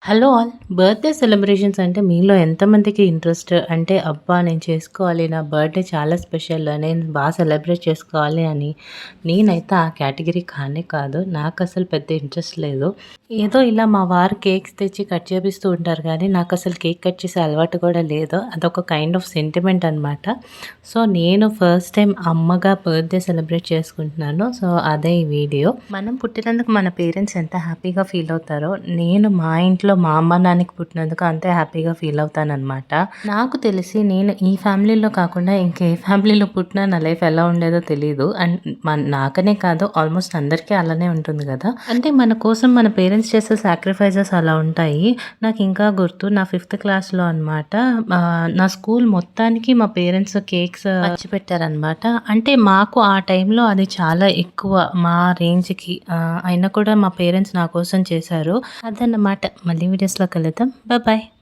Hello all. Birthday celebrations అంటే మీలో ఎంతమందికి ఇంట్రెస్ట్? అంటే అబ్బా! నేను చేసుకోవాలి. నా బర్త్‌డే చాలా స్పెషల్. నేను సెలబ్రేట్ చేసుకోవాలి అని. నేనైతే ఆ కేటగిరీ కానే కాదు. నాకసలు పెద్ద ఇంట్రెస్ట్ లేదు. ఏదో ఇలా మా వారు కేక్స్ తెచ్చి కట్ చేపిస్తూ ఉంటారు గానీ, నాకసలు కేక్ కట్ చేసే అలవాటు కూడా లేదు. అదొక కైండ్ ఆఫ్ సెంటిమెంట్ అనమాట. సో, నేను ఫస్ట్ టైమ్ అమ్మగా బర్త్‌డే సెలబ్రేట్ చేసుకుంటున్నాను. సో, అదే ఈ వీడియో. మనం పుట్టినందుకు మన పేరెంట్స్ ఎంత హ్యాపీగా ఫీల్ అవుతారో, నేను మా ఇంట్లో మా అమ్మ, నాన్నకి పుట్టినందుకు అంతే హ్యాపీగా ఫీల్ అవుతాననమాట. నాకు తెలిసి నేను ఈ ఫ్యామిలీలో కాకుండా ఇంకే ఫ్యామిలీలో పుట్టినా నా లైఫ్ ఎలా ఉండేదో తెలీదు. అండ్ నాకనే కాదు ఆల్మోస్ట్ అందరికీ అలానే ఉంటుంది గదా! అంటే మన కోసం మన పేరెంట్స్ చేసే సాక్రిఫైజెస్ అలా ఉంటాయి. నాకింకా గుర్తు నా ఫిఫ్త్ క్లాస్‌లో అనమాట నా స్కూల్ మొత్తానికి మా పేరెంట్స్ కేక్స్ పంచిపెట్టారనమాట. అంటే మాకు ఆ టైంలో అది చాలా ఎక్కువ మా రేంజ్‌కి అయినా కూడా మా పేరెంట్స్ నా కోసం చేశారు. అదన్నమాట. మళ్ళీ వీడియోస్‌లో కలుద్దాం. బాయ్.